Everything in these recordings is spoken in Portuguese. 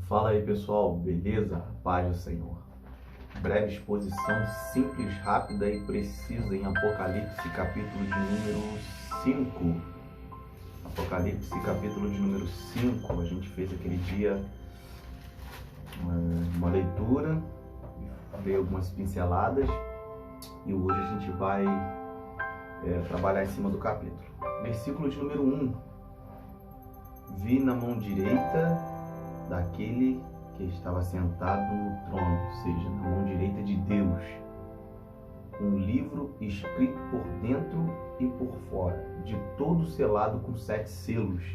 Fala aí pessoal, beleza? Paz do Senhor. Breve exposição simples, rápida e precisa em Apocalipse, capítulo de número 5. Apocalipse, capítulo de número 5. A gente fez aquele dia uma leitura, veio algumas pinceladas e hoje a gente vai trabalhar em cima do capítulo. Versículo de número 1. Vi na mão direita daquele que estava sentado no trono, ou seja, na mão direita de Deus, um livro escrito por dentro e por fora, de todo selado com 7 selos.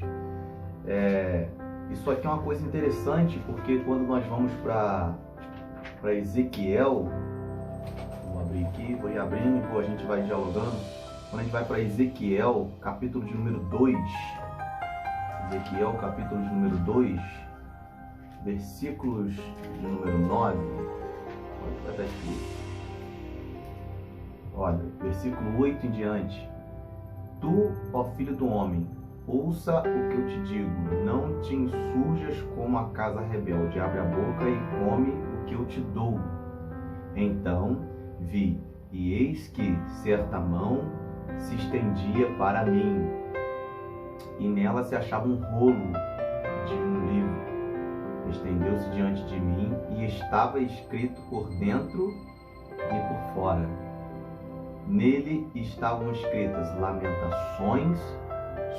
Isso aqui é uma coisa interessante, porque quando nós vamos para Ezequiel, vou abrir aqui, vou ir abrindo e a gente vai dialogando. Quando a gente vai para Ezequiel, capítulo de número 2, Ezequiel, capítulo de número 2, versículos de número 9, olha, versículo 8 em diante. Tu, ó filho do homem, ouça o que eu te digo, não te insurjas como a casa rebelde, abre a boca e come o que eu te dou. Então vi, e eis que certa mão se estendia para mim, e nela se achava um rolo de um livro. Estendeu-se diante de mim e estava escrito por dentro e por fora. Nele estavam escritas lamentações,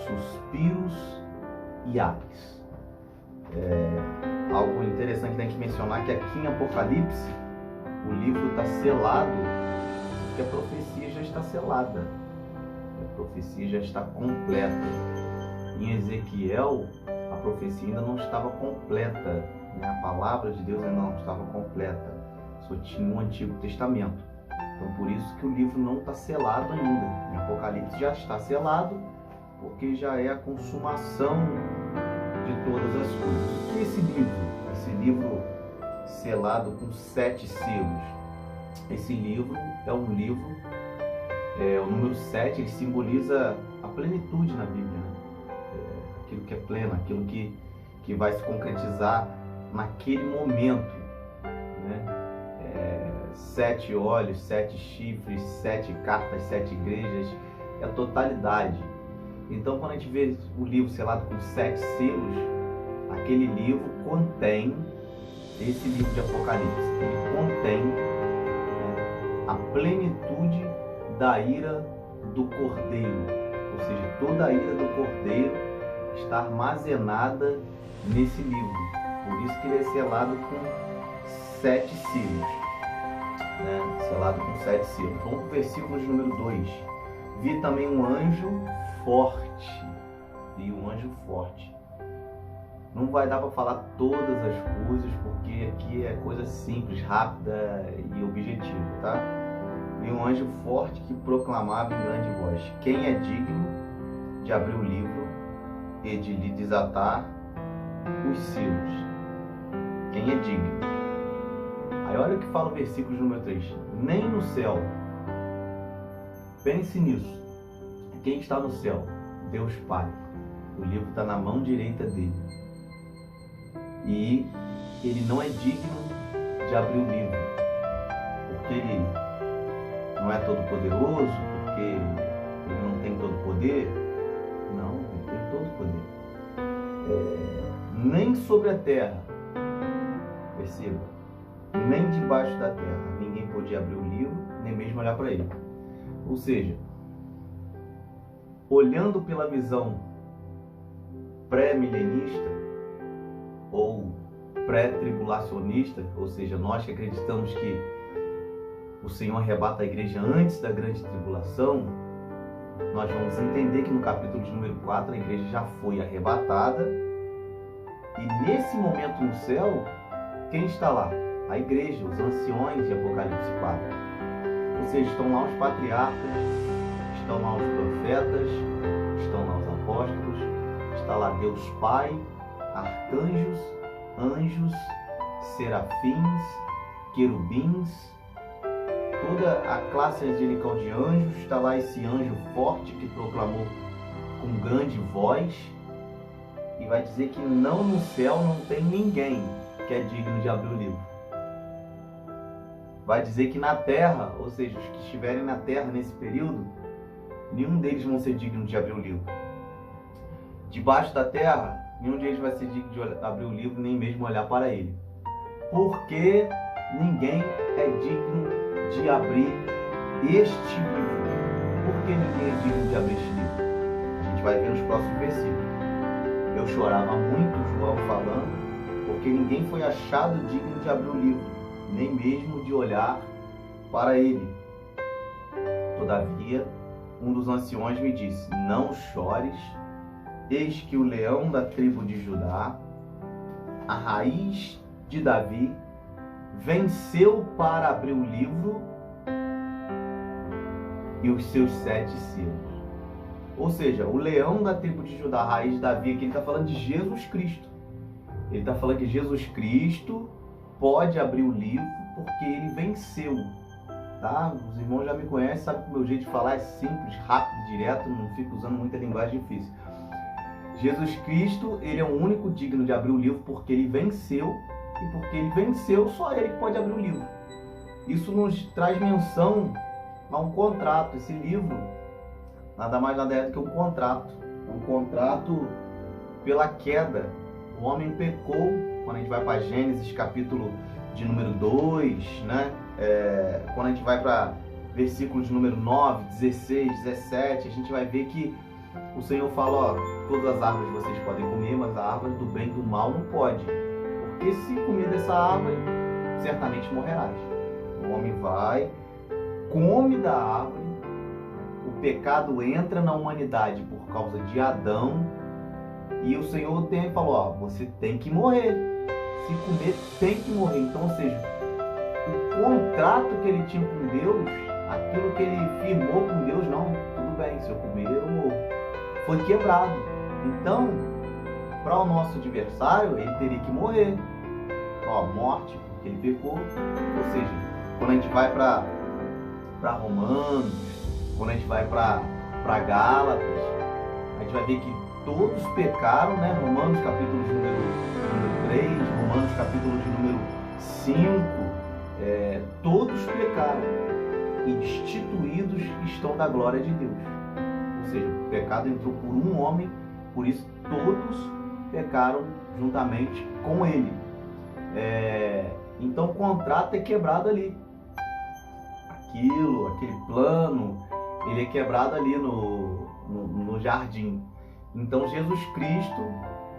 suspiros e ares. Algo interessante que tem que mencionar que aqui em Apocalipse o livro está selado, porque a profecia já está selada, a profecia já está completa. Em Ezequiel, a profecia ainda não estava completa, né? A palavra de Deus ainda não estava completa, só tinha o Antigo Testamento. Então por isso que o livro não está selado ainda. Em Apocalipse já está selado, porque já é a consumação de todas as coisas. O que é esse livro? Esse livro selado com 7 selos. Esse livro é um livro, o número 7, ele simboliza a plenitude na Bíblia, né? Aquilo que é pleno, aquilo que vai se concretizar naquele momento, né? 7 olhos, 7 chifres, 7 cartas, 7 igrejas, é a totalidade. Então quando a gente vê o livro selado com 7 selos, aquele livro contém, esse livro de Apocalipse, ele contém, né, a plenitude da ira do Cordeiro, ou seja, toda a ira do Cordeiro está armazenada nesse livro. Por isso que ele é selado com 7 selos, né? Selado com 7 selos. Vamos para o versículo de número 2. Vi também um anjo forte. Vi um anjo forte. Não vai dar para falar todas as coisas, porque aqui é coisa simples, rápida e objetiva, tá? Vi um anjo forte que proclamava em grande voz: quem é digno de abrir o livro e de lhe desatar os selos? Quem é digno? Aí olha o que fala o versículo número 3. Nem no céu. Pense nisso. Quem está no céu? Deus Pai. O livro está na mão direita dele. E ele não é digno de abrir o livro, porque ele não é todo poderoso, porque ele não tem todo poder. Não, ele tem todo poder. Nem sobre a terra, perceba, nem debaixo da terra, ninguém podia abrir o livro, nem mesmo olhar para ele. Ou seja, olhando pela visão pré-milenista ou pré-tribulacionista, ou seja, nós que acreditamos que o Senhor arrebata a igreja antes da grande tribulação, nós vamos entender que no capítulo de número 4 a igreja já foi arrebatada, e nesse momento no céu, quem está lá? A igreja, os anciões de Apocalipse 4. Ou seja, estão lá os patriarcas, estão lá os profetas, estão lá os apóstolos, está lá Deus Pai, arcanjos, anjos, serafins, querubins, toda a classe angelical de anjos. Está lá esse anjo forte que proclamou com grande voz, e vai dizer que não no céu não tem ninguém que é digno de abrir o livro. Vai dizer que na terra, ou seja, os que estiverem na terra nesse período, nenhum deles vão ser digno de abrir o livro. Debaixo da terra, nenhum deles vai ser digno de abrir o livro, nem mesmo olhar para ele. Porque ninguém é digno de abrir este livro. Por que ninguém é digno de abrir este livro? A gente vai ver nos próximos versículos. Eu chorava muito, João falando, porque ninguém foi achado digno de abrir o livro, nem mesmo de olhar para ele. Todavia, um dos anciões me disse: não chores, eis que o leão da tribo de Judá, a raiz de Davi, venceu para abrir o livro e os seus 7 selos. Ou seja, o leão da tribo de Judá, a raiz de Davi, aqui ele está falando de Jesus Cristo. Ele está falando que Jesus Cristo pode abrir o livro porque ele venceu. Tá? Os irmãos já me conhecem, sabem que o meu jeito de falar é simples, rápido, direto, não fico usando muita linguagem difícil. Jesus Cristo, ele é o único digno de abrir o livro porque ele venceu, e porque ele venceu, só ele que pode abrir o livro. Isso nos traz menção a um contrato. Esse livro nada mais nada é do que um contrato. Um contrato pela queda. O homem pecou. Quando a gente vai para Gênesis, capítulo de número 2, né? Quando a gente vai para versículos de número 9, 16, 17, a gente vai ver que o Senhor fala: ó, todas as árvores vocês podem comer, mas a árvore do bem e do mal não pode. Porque se comer dessa árvore, certamente morrerás. O homem vai, come da árvore, o pecado entra na humanidade por causa de Adão, e o Senhor falou: ó, você tem que morrer. Se comer, tem que morrer. Então, ou seja, o contrato que ele tinha com Deus, aquilo que ele firmou com Deus, não, tudo bem, se eu comer, eu morro, foi quebrado. Então, para o nosso adversário, ele teria que morrer. Ó, morte, porque ele pecou. Ou seja, quando a gente vai para Romanos, quando a gente vai para Gálatas, a gente vai ver que todos pecaram, né? Romanos capítulo de número 3, Romanos capítulo de número 5, todos pecaram e destituídos estão da glória de Deus. Ou seja, o pecado entrou por um homem, por isso todos pecaram juntamente com ele. Então o contrato é quebrado ali. Aquele plano, ele é quebrado ali no jardim. Então Jesus Cristo,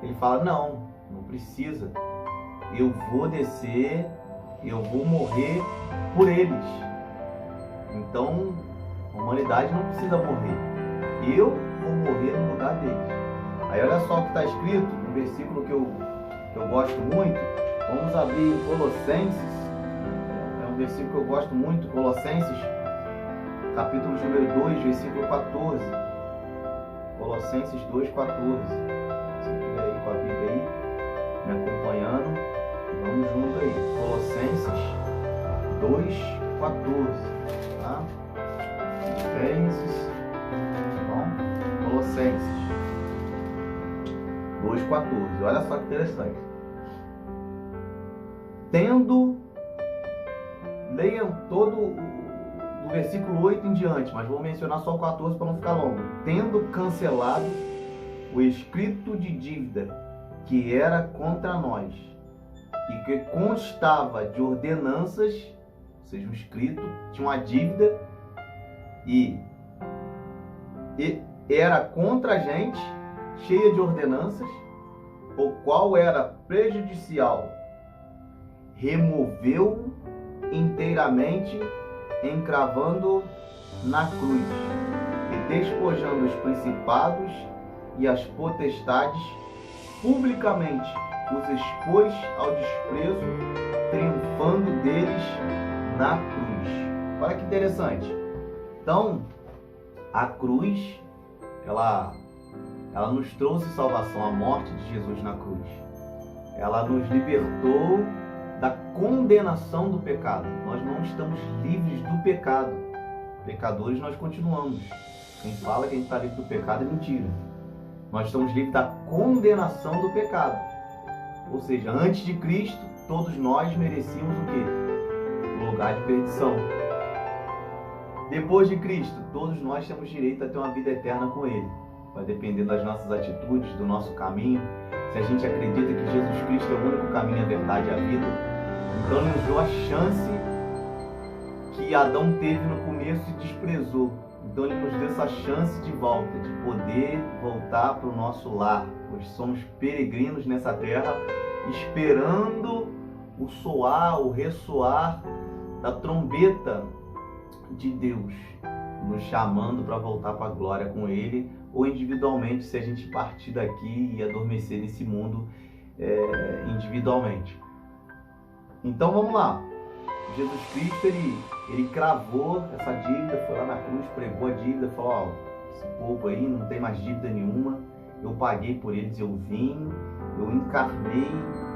ele fala: não precisa. Eu vou descer, eu vou morrer por eles. Então a humanidade não precisa morrer. Eu vou morrer no lugar deles. Aí olha só o que está escrito, um versículo que eu gosto muito. Vamos abrir em Colossenses. É um versículo que eu gosto muito, Colossenses, capítulo número 2, versículo 14. Colossenses 2, 14. Você fica aí com a Bíblia aí, me acompanhando. Vamos junto aí. Colossenses 2, 14. Tá? Colossenses. Bom, Colossenses 2, 14. Olha só que interessante. Leiam todo do versículo 8 em diante, mas vou mencionar só o 14 para não ficar longo. Tendo cancelado o escrito de dívida que era contra nós e que constava de ordenanças, ou seja, um escrito, tinha uma dívida e era contra a gente, cheia de ordenanças, o qual era prejudicial, removeu inteiramente, encravando na cruz e despojando os principados e as potestades, publicamente os expôs ao desprezo, triunfando deles na cruz. Olha que interessante. Então, a cruz, ela nos trouxe salvação, a morte de Jesus na cruz. Ela nos libertou da condenação do pecado. Nós não estamos livres do pecado. Pecadores nós continuamos. Quem fala que a gente está livre do pecado é mentira. Nós estamos livres da condenação do pecado. Ou seja, antes de Cristo, todos nós merecíamos o quê? O lugar de perdição. Depois de Cristo, todos nós temos direito a ter uma vida eterna com Ele. Vai depender das nossas atitudes, do nosso caminho. Se a gente acredita que Jesus Cristo é o único caminho, a verdade e a vida, então Ele nos deu a chance que Adão teve no começo e desprezou. Então Ele nos deu essa chance de volta, de poder voltar para o nosso lar. Pois somos peregrinos nessa terra, esperando o soar, o ressoar da trombeta de Deus, nos chamando para voltar para a glória com Ele, ou individualmente, se a gente partir daqui e adormecer nesse mundo individualmente. Então vamos lá. Jesus Cristo, ele cravou essa dívida, foi lá na cruz, pregou a dívida, falou, ó, esse povo aí não tem mais dívida nenhuma, eu paguei por eles, eu vim, eu encarnei,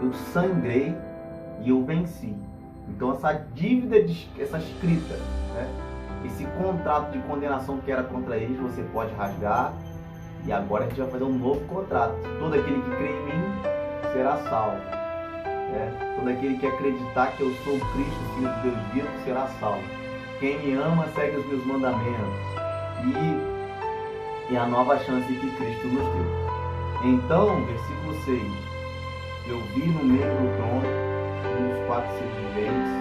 eu sangrei e eu venci. Então essa dívida, essa escrita, né? Esse contrato de condenação que era contra eles, você pode rasgar, e agora a gente vai fazer um novo contrato. Todo aquele que crê em mim será salvo. Todo aquele que acreditar que eu sou o Cristo, Filho de Deus vivo, será salvo. Quem me ama segue os meus mandamentos. E a nova chance que Cristo nos deu. Então, versículo 6. Eu vi no meio do trono dos 4 seres viventes,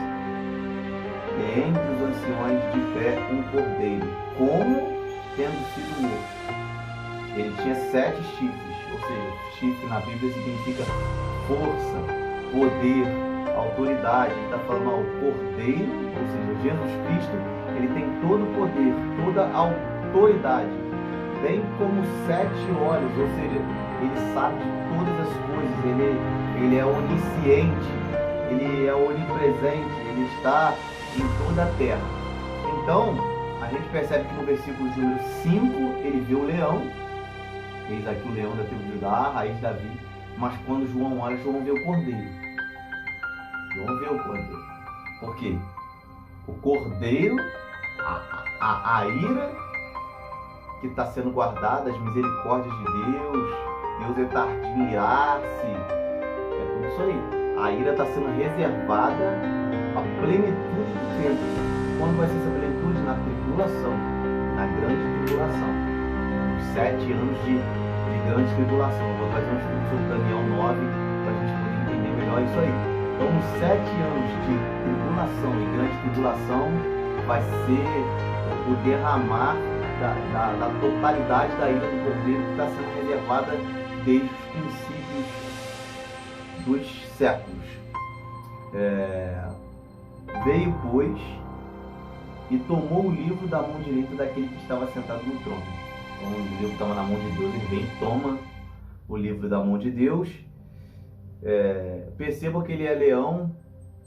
e entre os anciões de pé um cordeiro, como tendo sido morto. Ele tinha 7 chifres, ou seja, chifre na Bíblia significa força, poder, autoridade. Ele está falando ao cordeiro, ou seja, Jesus Cristo, ele tem todo o poder, toda a autoridade, bem como 7 olhos, ou seja, ele sabe de todas as coisas, ele é onisciente, ele é onipresente, ele está em toda a terra. Então, a gente percebe que no versículo de número 5, ele vê o leão, eis aqui o leão da tribo de Judá, a raiz de Davi, mas quando João olha, João vê o cordeiro. João vê o cordeiro. Por quê? O cordeiro, a ira que está sendo guardada, as misericórdias de Deus, Deus é tardio em irar-se, é tudo isso aí. A ira está sendo reservada à plenitude do tempo. Quando vai ser essa plenitude? Na tribulação, na grande tribulação. Os 7 anos de grande tribulação. Eu vou fazer um estudo sobre Daniel 9 para a gente poder entender melhor isso aí. Então, os 7 anos de tribulação e grande tribulação vai ser o derramar da totalidade da ira do cordeiro que está sendo reservada desde os princípios dos séculos. Veio, pois, e tomou o livro da mão direita daquele que estava sentado no trono. Então, o livro estava na mão de Deus, ele vem e toma o livro da mão de Deus. Perceba que ele é leão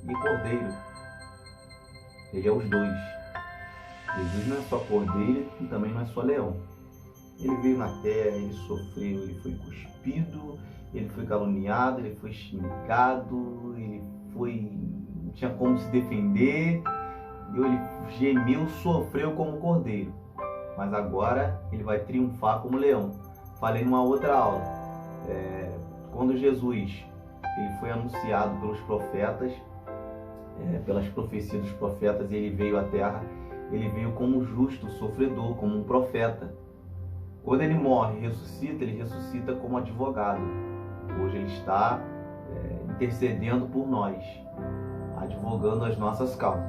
e cordeiro. Ele é os dois. Jesus não é só cordeiro e também não é só leão. Ele veio na terra, ele sofreu, ele foi cuspido, ele foi caluniado, ele foi xingado, ele não tinha como se defender, ele gemeu, sofreu como cordeiro. Mas agora ele vai triunfar como leão. Falei numa outra aula, quando Jesus ele foi anunciado pelos profetas, pelas profecias dos profetas, e ele veio à terra, ele veio como justo, sofredor, como um profeta. Quando ele morre e ressuscita, ele ressuscita como advogado. Hoje ele está intercedendo por nós, advogando as nossas causas.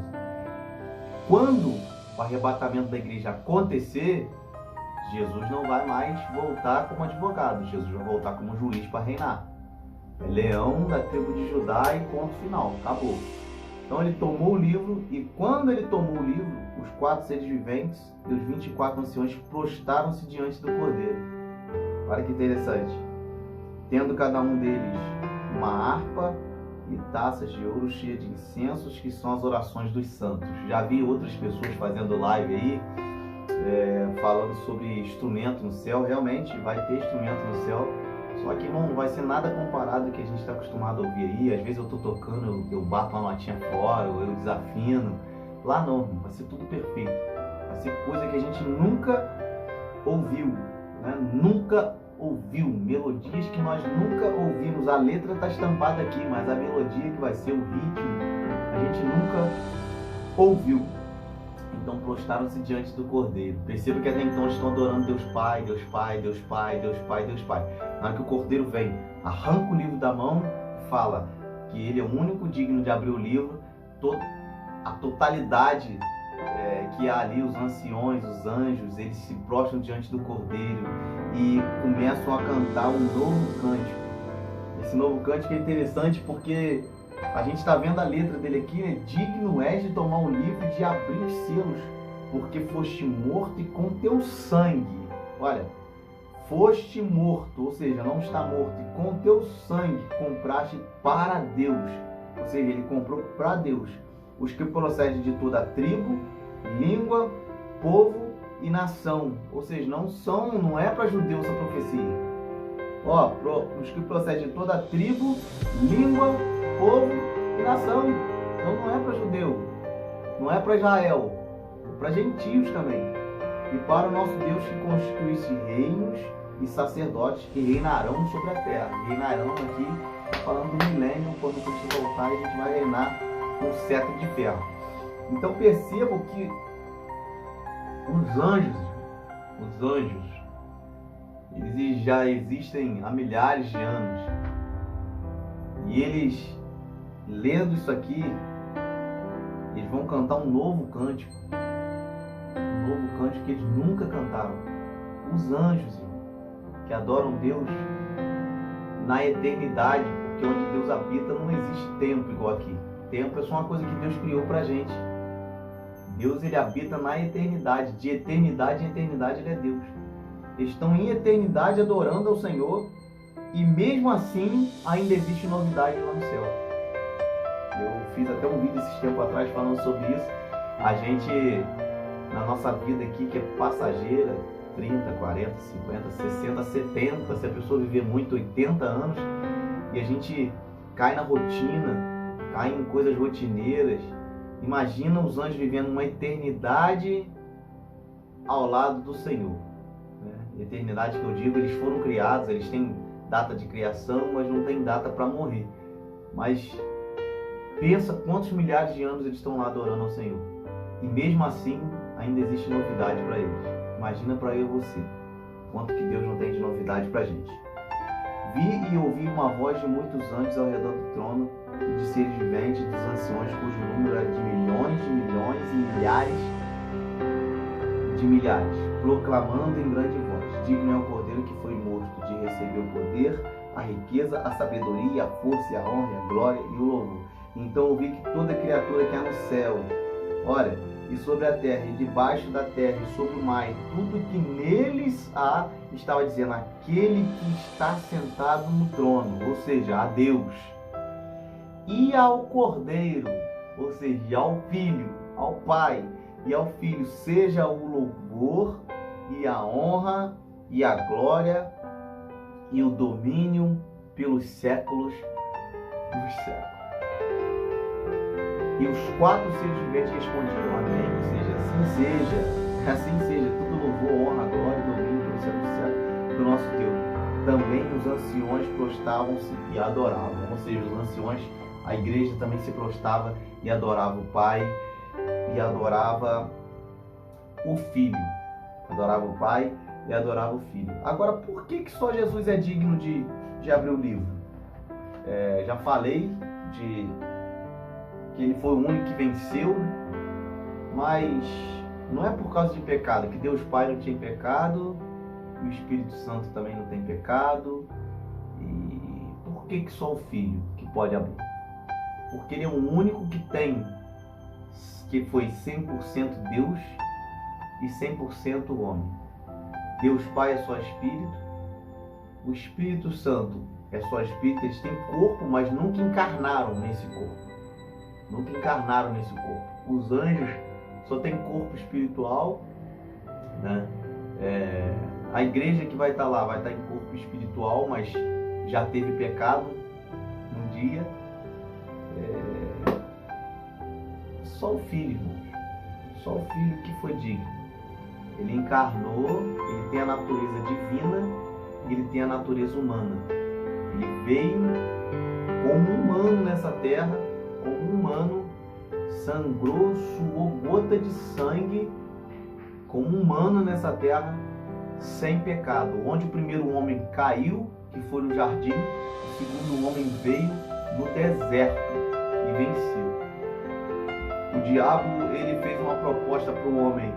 Quando o arrebatamento da igreja acontecer, Jesus não vai mais voltar como advogado, Jesus vai voltar como juiz para reinar. É leão da tribo de Judá e ponto final, acabou. Então ele tomou o livro, e quando ele tomou o livro, os 4 seres viventes e os 24 anciões prostraram-se diante do cordeiro. Olha que interessante. Tendo cada um deles uma harpa e taças de ouro cheias de incensos, que são as orações dos santos. Já vi outras pessoas fazendo live aí, falando sobre instrumento no céu. Realmente vai ter instrumento no céu, só que não vai ser nada comparado ao que a gente está acostumado a ouvir aí. Às vezes eu estou tocando, eu bato uma notinha fora, ou eu desafino. Lá não, vai ser tudo perfeito. Vai ser coisa que a gente nunca ouviu, né? Nunca ouviu, melodias que nós nunca ouvimos. A letra está estampada aqui, mas a melodia que vai ser o ritmo, a gente nunca ouviu. Então prostraram-se diante do Cordeiro. Perceba que até então eles estão adorando Deus Pai, Deus Pai, Deus Pai, Deus Pai, Deus Pai. Na hora que o Cordeiro vem, arranca o livro da mão, fala que ele é o único digno de abrir o livro, a totalidade que há ali, os anciões, os anjos, eles se prostram diante do Cordeiro e começam a cantar um novo cântico. Esse novo cântico é interessante porque a gente está vendo a letra dele aqui, né? Digno és de tomar o livro e de abrir os selos, porque foste morto e com teu sangue, olha, foste morto, ou seja, não está morto, e com teu sangue compraste para Deus, ou seja, ele comprou para Deus os que procedem de toda a tribo, língua, povo e nação, ou seja, não é para judeu essa profecia. Os que procedem de toda a tribo, língua, povo e nação. Então não é para judeu, não é para Israel, é para gentios também. E para o nosso Deus que constituísse reinos e sacerdotes que reinarão sobre a terra. Reinarão aqui, falando do milênio, quando Cristo voltar, a gente vai reinar com o cetro de ferro. Então percebam que os anjos, eles já existem há milhares de anos. E eles, lendo isso aqui, eles vão cantar um novo cântico. Um novo cântico que eles nunca cantaram. Os anjos, que adoram Deus na eternidade, porque onde Deus habita não existe tempo igual aqui. Tempo é só uma coisa que Deus criou pra gente. Deus, ele habita na eternidade. De eternidade em eternidade ele é Deus. Eles estão em eternidade adorando ao Senhor e mesmo assim ainda existe novidade lá no céu. Eu fiz até um vídeo esses tempos atrás falando sobre isso. A gente, na nossa vida aqui, que é passageira, 30, 40, 50, 60, 70, se a pessoa viver muito, 80 anos, e a gente cai na rotina, cai em coisas rotineiras. Imagina os anjos vivendo uma eternidade ao lado do Senhor. Eternidade que eu digo, eles foram criados, eles têm data de criação, mas não tem data para morrer. Mas pensa quantos milhares de anos eles estão lá adorando ao Senhor. E mesmo assim, ainda existe novidade para eles. Imagina para eu e você, quanto que Deus não tem de novidade para a gente. Vi e ouvi uma voz de muitos anjos ao redor do trono, e de seres viventes, dos anciões, cujo número era de milhões e milhares de milhares, proclamando em grande voz: digno é o Cordeiro que foi morto de receber o poder, a riqueza, a sabedoria, a força, a honra, a glória e o louvor. Então eu vi que toda criatura que há no céu, olha, e sobre a terra, e debaixo da terra, e sobre o mar, e tudo que neles há, estava dizendo: aquele que está sentado no trono, ou seja, a Deus, e ao Cordeiro, ou seja, ao Filho, ao Pai e ao Filho, seja o louvor e a honra e a glória e o domínio pelos séculos dos séculos. E os quatro seres viventes respondiam: amém, ou seja, assim seja, todo louvor, honra, glória e domínio pelos séculos dos séculos do nosso Deus. Também os anciões prostravam-se e adoravam, ou seja, os anciões, a igreja também se prostrava e adorava o Pai e adorava o Filho. Adorava o Pai e adorava o Filho. Agora, por que só Jesus é digno de abrir o livro? Já falei que ele foi o único que venceu, mas não é por causa de pecado, que Deus Pai não tinha pecado, e o Espírito Santo também não tem pecado. E por que só o Filho que pode abrir? Porque ele é o único que foi 100% Deus e 100% homem. Deus Pai é só Espírito, o Espírito Santo é só Espírito. Eles têm corpo, mas nunca encarnaram nesse corpo. Nunca encarnaram nesse corpo. Os anjos só têm corpo espiritual, né? A igreja que vai estar lá vai estar em corpo espiritual, mas já teve pecado um dia. Só o Filho, irmãos. Só o Filho que foi digno. Ele encarnou, ele tem a natureza divina ele tem a natureza humana. Ele veio como humano nessa terra, como humano, sangrou, suou gota de sangue, como humano nessa terra, sem pecado. Onde o primeiro homem caiu, que foi no jardim, o segundo homem veio no deserto e venceu. O diabo, ele fez uma proposta para o homem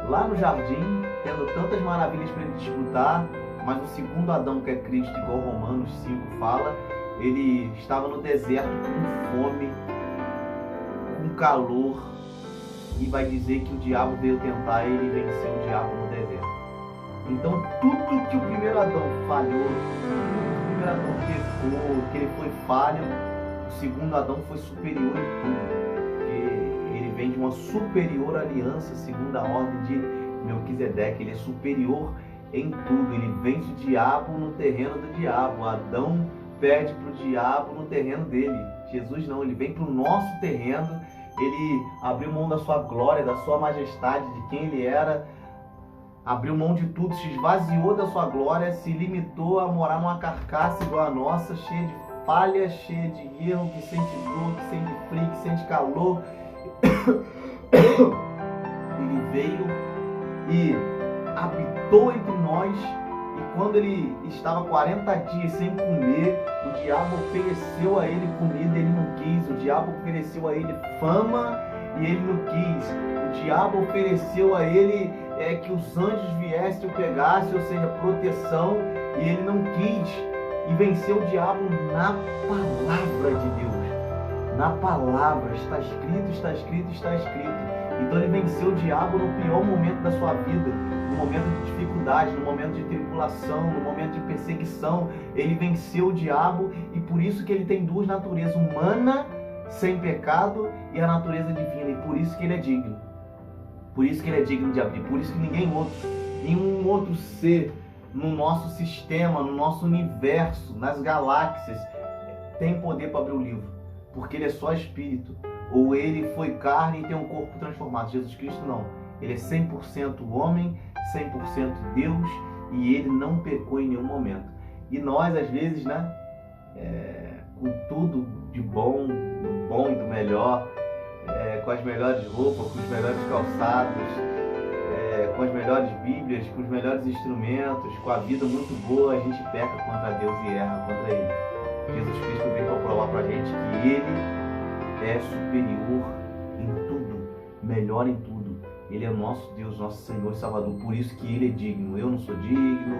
lá no jardim, tendo tantas maravilhas para ele desfrutar, mas o segundo Adão, que é Cristo, igual Romanos 5 fala, ele estava no deserto com fome, com calor, e vai dizer que o diabo veio tentar ele e venceu o diabo no deserto. Então tudo que o primeiro Adão falhou, tudo que o primeiro Adão pecou, que ele foi falho, o segundo Adão foi superior em tudo. Ele vem de uma superior aliança, segundo a ordem de Melquisedeque. Ele é superior em tudo. Ele vence o diabo no terreno do diabo. Adão perde para o diabo no terreno dele. Jesus não, ele vem para o nosso terreno. Ele abriu mão da sua glória, da sua majestade, de quem ele era. Abriu mão de tudo, se esvaziou da sua glória, se limitou a morar numa carcaça igual a nossa, cheia de falha, cheia de erro, que sente dor, que sente frio, que sente calor. Ele veio e habitou entre nós, e quando ele estava 40 dias sem comer, o diabo ofereceu a ele comida, ele não quis. O diabo ofereceu a ele fama e ele não quis. O diabo ofereceu a ele que os anjos viessem e o pegassem, ou seja, proteção, e ele não quis. E venceu o diabo na palavra de Deus. Na palavra, está escrito, está escrito, está escrito. Então ele venceu o diabo no pior momento da sua vida, no momento de dificuldade, no momento de tribulação, no momento de perseguição. Ele venceu o diabo, e por isso que ele tem duas naturezas, humana, sem pecado, e a natureza divina, e por isso que ele é digno. Por isso que ele é digno de abrir, por isso que nenhum outro ser no nosso sistema, no nosso universo, nas galáxias, tem poder para abrir o livro, porque ele é só espírito, ou ele foi carne e tem um corpo transformado. Jesus Cristo não, ele é 100% homem, 100% Deus, e ele não pecou em nenhum momento. E nós, às vezes, né, com tudo de bom, do bom e do melhor, com as melhores roupas, com os melhores calçados, com as melhores bíblias, com os melhores instrumentos, com a vida muito boa, a gente peca contra Deus e erra contra Ele. Jesus Cristo veio para provar para a gente que Ele é superior em tudo, melhor em tudo. Ele é o nosso Deus, nosso Senhor e Salvador. Por isso que Ele é digno. Eu não sou digno,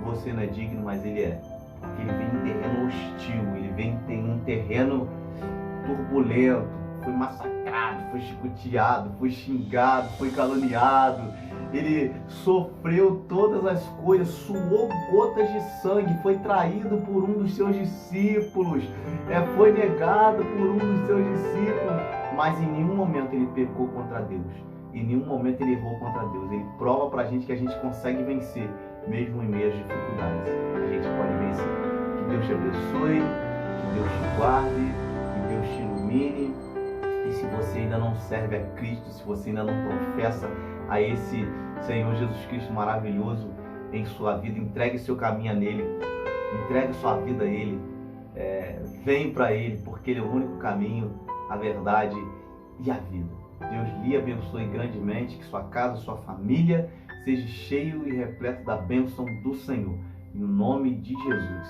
você não é digno, mas Ele é. Porque Ele vem em terreno hostil, Ele vem em um terreno turbulento, foi massacrado, foi chicoteado, foi xingado, foi caluniado. Ele sofreu todas as coisas, suou gotas de sangue, foi traído por um dos seus discípulos, foi negado por um dos seus discípulos, mas em nenhum momento ele pecou contra Deus, em nenhum momento ele errou contra Deus. Ele prova pra gente que a gente consegue vencer, mesmo em meio às dificuldades. A gente pode vencer. Que Deus te abençoe, que Deus te guarde, que Deus te ilumine. E se você ainda não serve a Cristo, se você ainda não professa a esse Senhor Jesus Cristo maravilhoso em sua vida, entregue seu caminho a Nele, entregue sua vida a Ele, vem para Ele, porque Ele é o único caminho, a verdade e a vida. Deus lhe abençoe grandemente, que sua casa, sua família seja cheio e repleto da bênção do Senhor, em nome de Jesus.